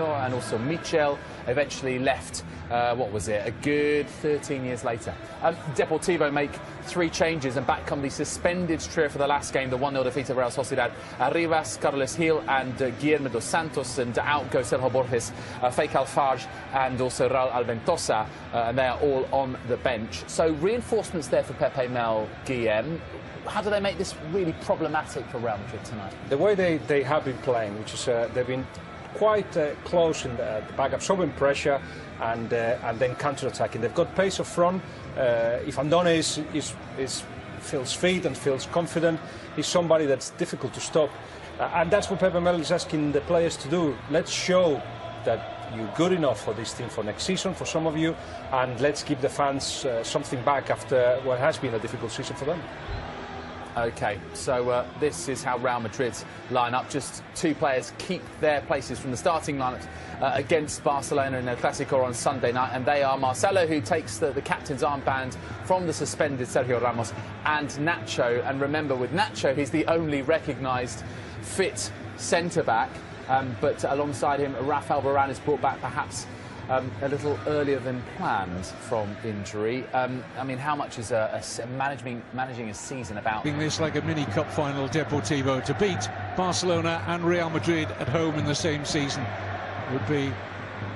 and also Michel eventually left, what was it, a good 13 years later. Deportivo make 3 changes, and back come the suspended trio for the last game, the 1-0 defeat of Real Sociedad. Rivas, Carles Gil and Guillermo dos Santos, and out go Sergio Borges, Fake Alfarge and also Raul Alventosa, and they are all on the bench. So reinforcements there for Pepe Mel, Guillem. How do they make this really problematic for Real Madrid tonight? The way they have been playing, which is they've been quite close in the back, absorbing pressure and then counter-attacking. They've got pace up front. If Andone feels fit and feels confident, he's somebody that's difficult to stop. And that's what Pepe Mel is asking the players to do. Let's show that you're good enough for this team for next season, for some of you, and let's give the fans something back after what has been a difficult season for them. OK, so this is how Real Madrid's line up. Just 2 players keep their places from the starting lineup against Barcelona in El Clásico on Sunday night, and they are Marcelo, who takes the captain's armband from the suspended Sergio Ramos, and Nacho. And remember, with Nacho, he's the only recognised fit centre-back, but alongside him, Rafael Varane is brought back perhaps a little earlier than planned from injury. I mean, how much is managing a season about? This like a mini cup final, Deportivo to beat Barcelona and Real Madrid at home in the same season would be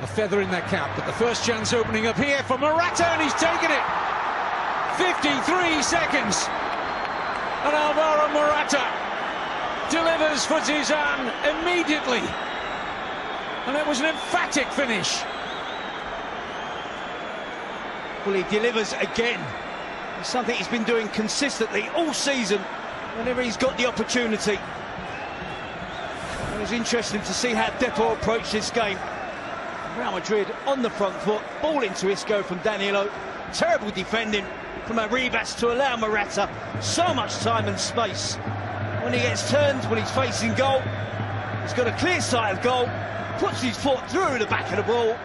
a feather in their cap. But the first chance opening up here for Morata, and he's taken it. 53 seconds, and Alvaro Morata delivers for Zidane immediately, and it was an emphatic finish. Well, he delivers again. It's something he's been doing consistently all season whenever he's got the opportunity. It was interesting to see how Depor approached this game. Real Madrid on the front foot, ball into Isco from Danilo. Terrible defending from Rivas to allow Morata so much time and space. When he gets turned, when he's facing goal, he's got a clear sight of goal, puts his foot through the back of the ball,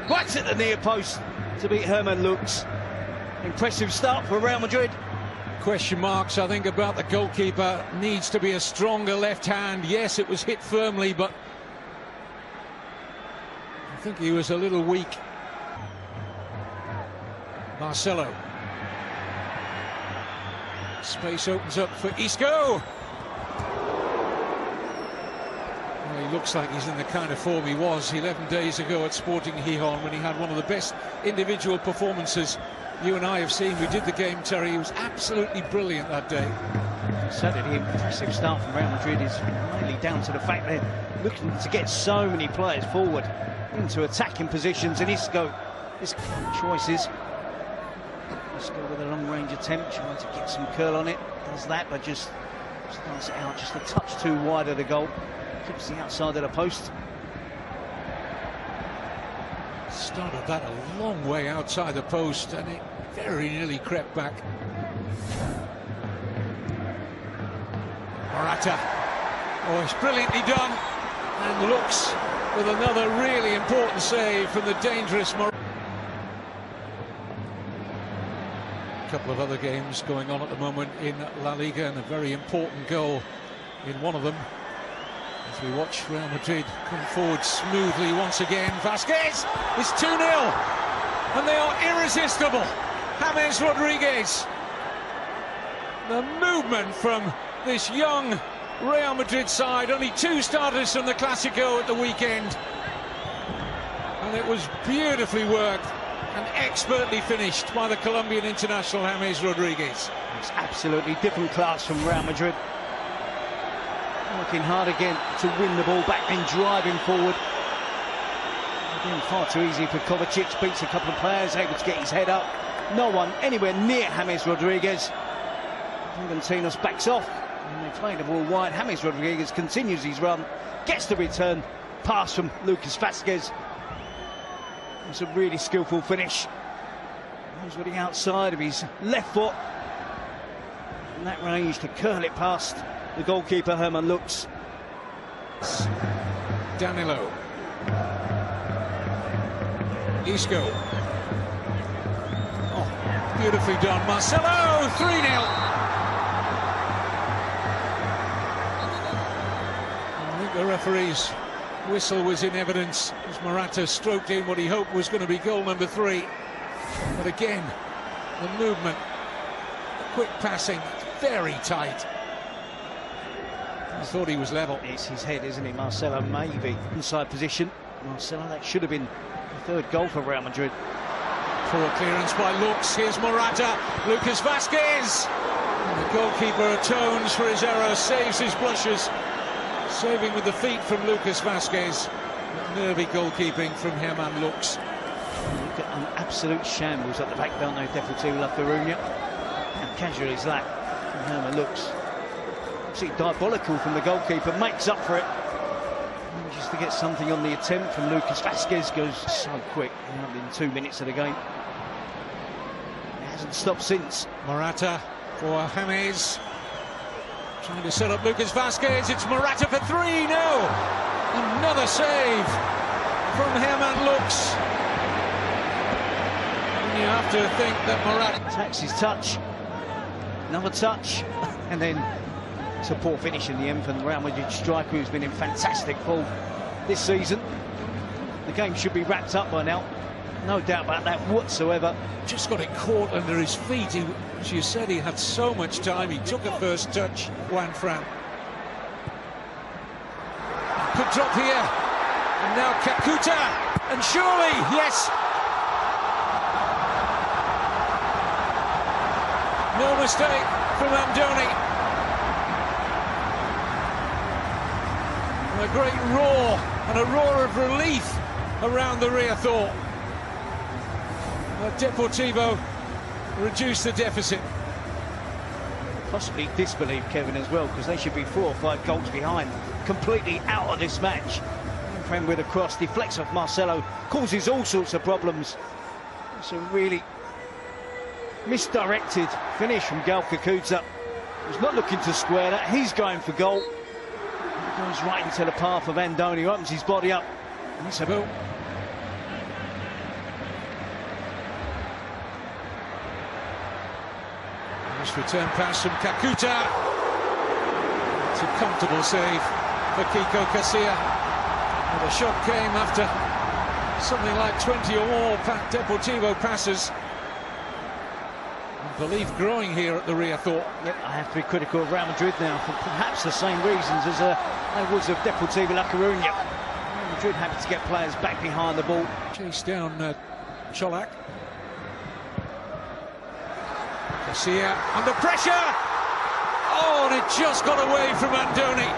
right at the near post to beat Herman Lux. Impressive start for Real Madrid. Question marks, I think, about the goalkeeper. Needs to be a stronger left hand. Yes, it was hit firmly, but I think he was a little weak. Marcelo. Space opens up for Isco. Well, he looks like he's in the kind of form he was 11 days ago at Sporting Gijón, when he had one of the best individual performances you and I have seen. We did the game, Terry. He was absolutely brilliant that day. Certainly, the impressive start from Real Madrid is mainly down to the fact they're looking to get so many players forward into attacking positions, and Isco, his choices. Isco with a long-range attempt, trying to get some curl on it. Does that, but just starts it out just a touch too wide of the goal. Keeps the outside of the post. Started that a long way outside the post, and it very nearly crept back. Morata. Oh, it's brilliantly done. And Lux with another really important save from the dangerous Morata. A couple of other games going on at the moment in La Liga, and a very important goal in one of them. As we watch Real Madrid come forward smoothly once again. Vasquez is 2-0, and they are irresistible. James Rodriguez. The movement from this young Real Madrid side. Only 2 starters from the Clásico at the weekend, and it was beautifully worked and expertly finished by the Colombian international James Rodriguez. It's absolutely different class from Real Madrid. Working hard again to win the ball back and driving forward. Again, far too easy for Kovacic. Beats a couple of players, able to get his head up. No one anywhere near James Rodriguez. Argentinos backs off, and they play the ball wide. James Rodriguez continues his run, gets the return pass from Lucas Vasquez. It's a really skillful finish. He's with the outside of his left foot, and that range to curl it past the goalkeeper, Herman Lux. Danilo. Isco. Oh, beautifully done. Marcelo, 3-0. I think the referees whistle was in evidence as Morata stroked in what he hoped was going to be goal number 3. But again, the movement, the quick passing, very tight. I thought he was level. It's his head, isn't it? Marcelo maybe inside position. Marcelo, that should have been the 3rd goal for Real Madrid. Poor clearance by Lux. Here's Morata. Lucas Vazquez. And the goalkeeper atones for his error, saves his blushes. Saving with the feet from Lucas Vazquez. Nervy goalkeeping from Herman Lux. Look at an absolute shambles at the back, don't they, Deportivo La Coruna? How casual is that from Herman Lux? Absolutely diabolical from the goalkeeper, makes up for it. Manages to get something on the attempt from Lucas Vazquez, goes so quick, in 2 minutes of the game. It hasn't stopped since. Morata for James. Trying to set up Lucas Vazquez, it's Morata for 3, no! Another save from Herman Lux. And you have to think that Morata attacks his touch, another touch, and then it's a poor finish in the end from the Real Madrid striker, who's been in fantastic form this season. The game should be wrapped up by now, no doubt about that whatsoever. just got it caught under his feet. As you said, he had so much time. He took a first touch, Juan Fran. Could drop here. And now Kakuta. And surely, yes. No mistake from Andoni. And a great roar and a roar of relief around the rear thought. Deportivo reduced the deficit. Possibly disbelieve Kevin as well, because they should be 4 or 5 goals behind, completely out of this match. Friend with a cross, deflects off Marcelo, causes all sorts of problems. It's a really misdirected finish from Gal Kakuta. He's not looking to square that, he's going for goal. He goes right into the path of Andoni, opens his body up. And it's a goal. Nice return pass from Kakuta. It's a comfortable save for Kiko Casilla. The shot came after something like 20 or more Deportivo passes. Belief growing here at the rear thought. Yep, I have to be critical of Real Madrid now for perhaps the same reasons as I was of Deportivo La Coruna. Real Madrid happy to get players back behind the ball. Chase down Cholak. Casilla under pressure. Oh, and it just got away from Andoni.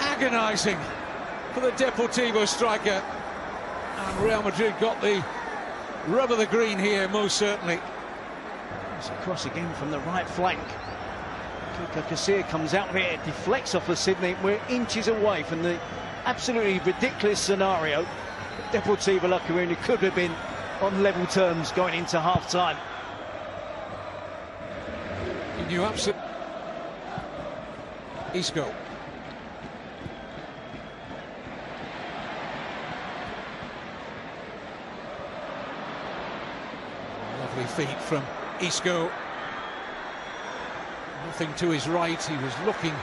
Agonising for the Deportivo striker. And Real Madrid got the rub of the green here, most certainly. It's a cross again from the right flank. Kiko Casilla comes out here, deflects off of Sydney. We're inches away from the absolutely ridiculous scenario. Deportivo La Coruna could have been on level terms going into half-time. You knew absolutely. Isco. Lovely feet from Isco. Nothing to his right. He was looking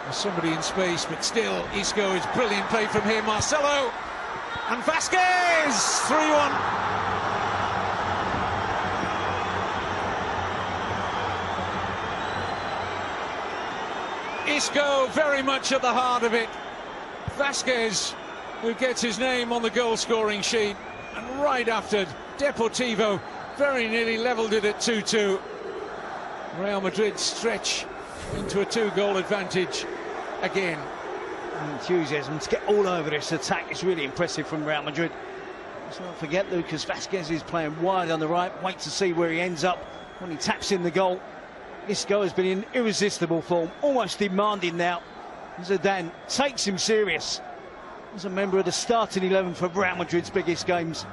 for somebody in space, but still, Isco is brilliant play from here. Marcelo and Vazquez. 3-1. Isco very much at the heart of it. Vazquez, who gets his name on the goal-scoring sheet, and right after, Deportivo very nearly levelled it at 2-2. Real Madrid stretch into a 2-goal advantage again. Enthusiasm to get all over this attack is really impressive from Real Madrid. Let's not forget Lucas Vazquez is playing wide on the right. Wait to see where he ends up when he taps in the goal. Isco has been in irresistible form, almost demanding now. Zidane takes him serious as a member of the starting 11 for Real Madrid's biggest games.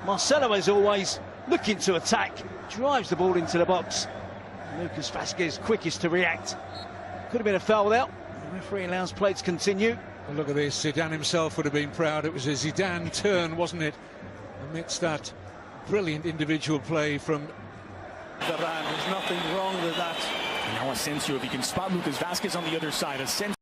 Marcelo, as always, looking to attack, drives the ball into the box. Lucas Vazquez quickest to react. Could have been a foul out. The referee allows play to continue. Well, look at this, Zidane himself would have been proud. It was a Zidane turn, wasn't it? Amidst that brilliant individual play from There's nothing wrong with that. Now Asensio, if he can spot Lucas Vazquez on the other side, Asensio